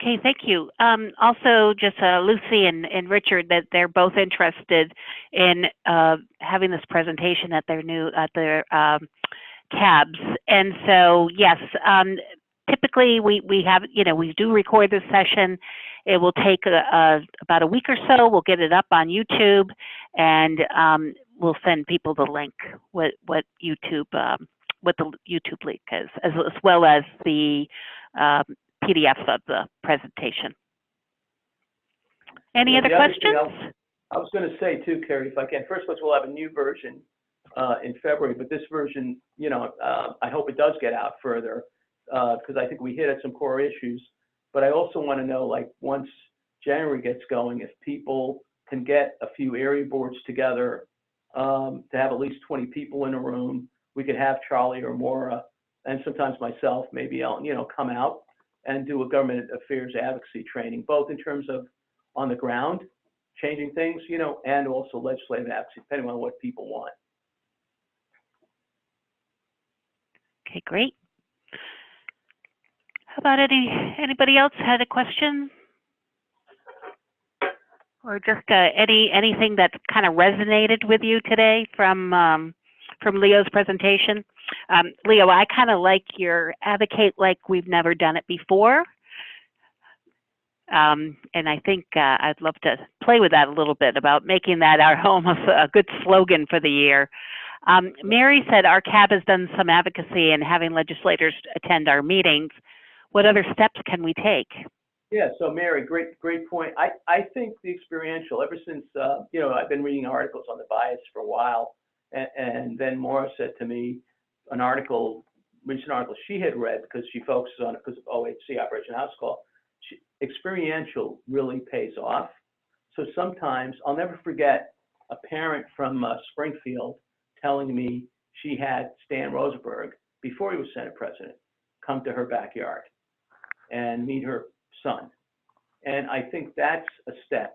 Okay, thank you. Also, just Lucy and Richard, that they're both interested in having this presentation at their cabs. And so, yes, typically we have, we do record this session. It will take about a week or so. We'll get it up on YouTube, and we'll send people the link, what the YouTube link is, as well as the PDFs of the presentation. Any other questions? I was going to say too, Kerry, if I can. First of all, we'll have a new version in February, but this version, I hope it does get out further because I think we hit at some core issues. But I also want to know, like, once January gets going, if people can get a few area boards together to have at least 20 people in a room, we could have Charlie or Maura, and sometimes myself, maybe Ellen, come out and do a government affairs advocacy training, both in terms of on the ground, changing things, and also legislative advocacy, depending on what people want. Okay, great. How about anybody else had a question? Or just anything that kind of resonated with you today from Leo's presentation? Leo, I kind of like your advocate like we've never done it before. And I think I'd love to play with that a little bit about making that our almost a good slogan for the year. Mary said our CAB has done some advocacy and having legislators attend our meetings. What other steps can we take? Yeah, so Mary, great point. I think the experiential, ever since, I've been reading articles on the bias for a while, and then Maura said to me, recent article she had read because she focuses on it because of OHC, Operation House Call, experiential really pays off. So sometimes, I'll never forget a parent from Springfield telling me she had Stan Rosenberg, before he was Senate President, come to her backyard and meet her son. And I think that's a step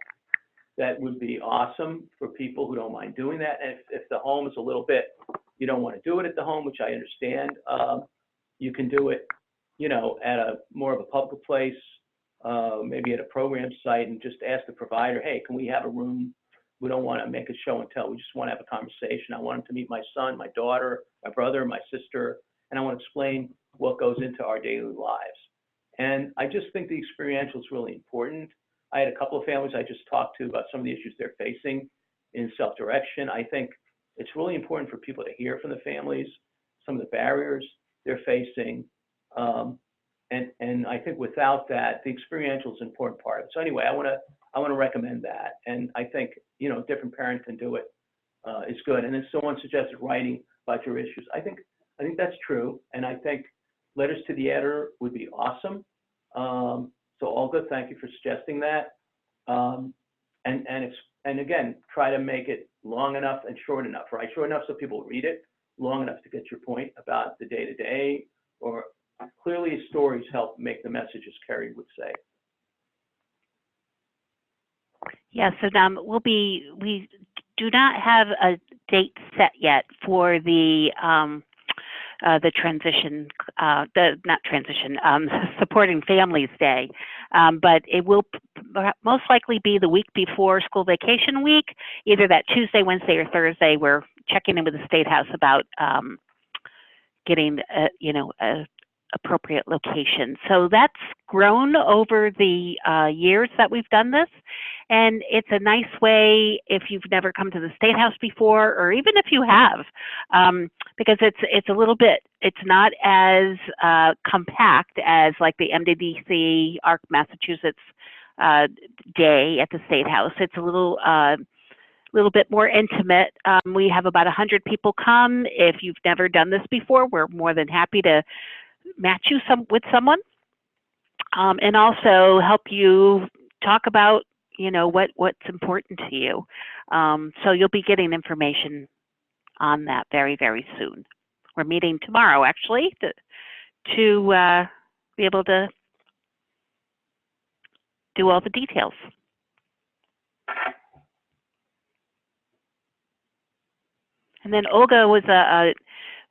that would be awesome for people who don't mind doing that. And if the home is a little bit, you don't want to do it at the home, which I understand, you can do it, at a more of a public place, maybe at a program site, and just ask the provider, hey, can we have a room? We don't want to make a show and tell. We just want to have a conversation. I want him to meet my son, my daughter, my brother, my sister, and I want to explain what goes into our daily lives. And I just think the experiential is really important. I had a couple of families I just talked to about some of the issues they're facing in self-direction. I think it's really important for people to hear from the families, some of the barriers they're facing. And I think without that, the experiential is an important part of it. So anyway, I want to recommend that. And I think, different parents can do it. It's good. And then someone suggested writing about your issues. I think that's true. And I think letters to the editor would be awesome. So Olga, thank you for suggesting that. And again, try to make it long enough and short enough, right? Short enough so people read it, long enough to get your point about the day-to-day, or clearly stories help make the message, as Kerry would say. Yeah, so we do not have a date set yet for the transition, Supporting Families Day, but it will most likely be the week before school vacation week, either that Tuesday, Wednesday, or Thursday. We're checking in with the State House about getting, a appropriate location. So that's grown over the years that we've done this. And it's a nice way if you've never come to the State House before, or even if you have, because it's a little bit, it's not as compact as like the MDDC ARC Massachusetts day at the State House. It's a little bit more intimate. We have about 100 people come. If you've never done this before, we're more than happy to match you with someone, and also help you talk about, what's important to you. So you'll be getting information on that very, very soon. We're meeting tomorrow, actually, to be able to do all the details. And then Olga was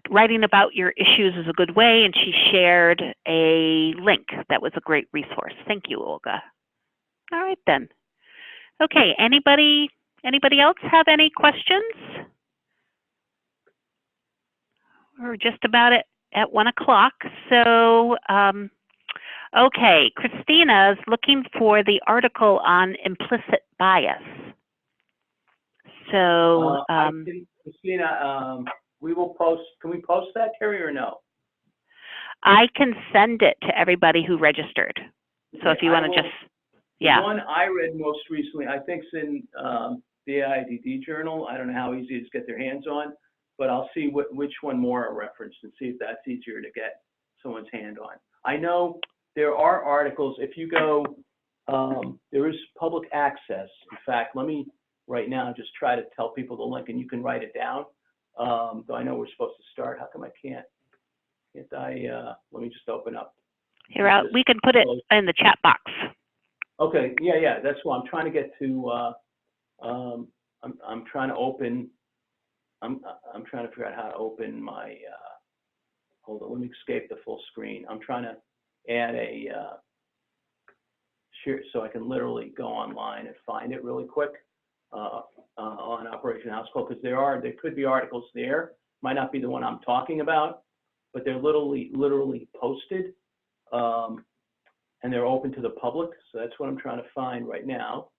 writing about your issues is a good way, and she shared a link that was a great resource. Thank you, Olga. All right then. Okay, anybody else have any questions? We're just about at 1 o'clock. So, okay, Christina's looking for the article on implicit bias. So, Christina, we will post. Can we post that, Terry, or no? I can send it to everybody who registered. So if you want to just, yeah. The one I read most recently, I think, is in the AIDD journal. I don't know how easy it is to get their hands on, but I'll see which one more are referenced and see if that's easier to get someone's hand on. I know there are articles. If you go, there is public access. In fact, let me right now just try to tell people the link, and you can write it down. Though I know we're supposed to start. How come I can't? Let me just open up. Here, we can put it in the chat box. Okay, yeah, that's what I'm trying to get to. I'm trying to open. I'm trying to figure out how to open my. Hold on, let me escape the full screen. I'm trying to add a share so I can literally go online and find it really quick on Operation House Call, because there could be articles there. Might not be the one I'm talking about, but they're literally posted, and they're open to the public. So that's what I'm trying to find right now.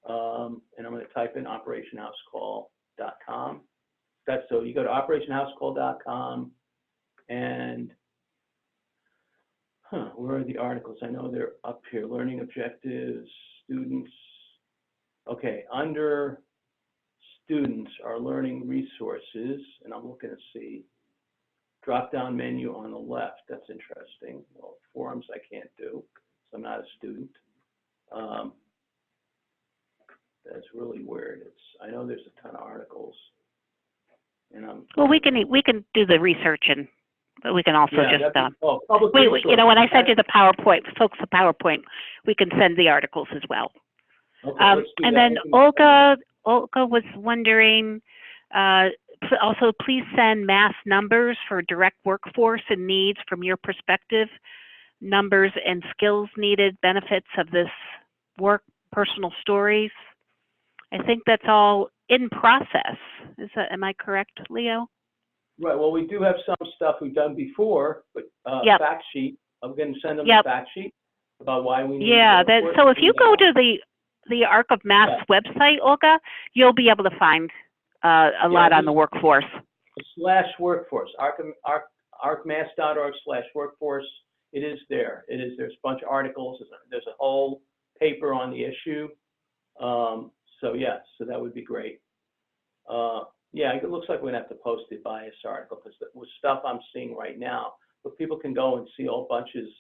And I'm going to type in operationhousecall.com. So you go to operationhousecall.com, and where are the articles? I know they're up here. Learning objectives, students. Okay, under students are learning resources, and I'm looking to see drop-down menu on the left. That's interesting. Well, forums I can't do, so I'm not a student. That's really weird. I know there's a ton of articles, and well, we can do the research, and we can also wait. You know, when I send you the PowerPoint, folks, the PowerPoint, we can send the articles as well. Okay, and then Olga was wondering, also please send mass numbers for direct workforce and needs from your perspective, numbers and skills needed, benefits of this work, personal stories. I think that's all in process. Am I correct, Leo? Right, well, we do have some stuff we've done before, but yep. Fact sheet, I'm going to send them yep. a fact sheet about why we need so if you go to the Arc of Mass website, Olga, you'll be able to find a lot on the workforce. /workforce, arcmass.org/workforce. It is there. There's a bunch of articles. There's a whole paper on the issue. So that would be great. It looks like we're gonna have to post the bias article, because with stuff I'm seeing right now, but people can go and see all bunches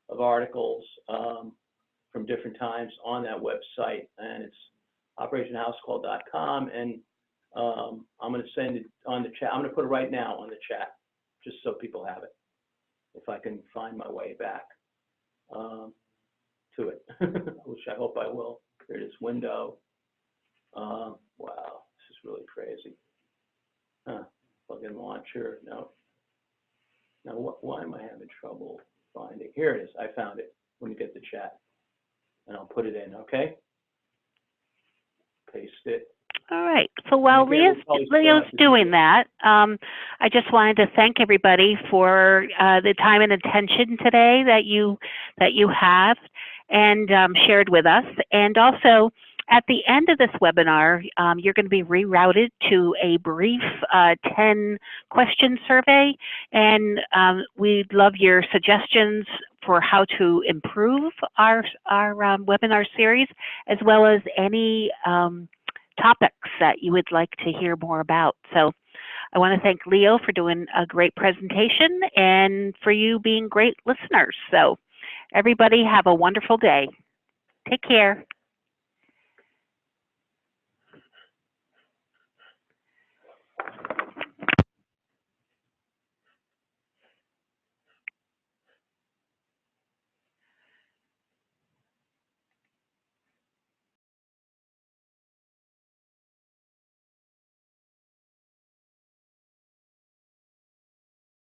of articles from different times on that website, and it's operationhousecall.com, and I'm going to send it on the chat. I'm going to put it right now on the chat, just so people have it, if I can find my way back to it, which I hope I will. Here it is, window. Wow, this is really crazy. Plugin launcher, no. Now, why am I having trouble finding? Here it is, I found it. Let me get the chat, and I'll put it in, okay? Paste it. All right. So while Leo's doing that, I just wanted to thank everybody for the time and attention today that you have and shared with us. And also, at the end of this webinar, you're going to be rerouted to a brief 10-question survey, and we'd love your suggestions for how to improve our webinar series, as well as any topics that you would like to hear more about. So I want to thank Leo for doing a great presentation and for you being great listeners. So everybody have a wonderful day. Take care.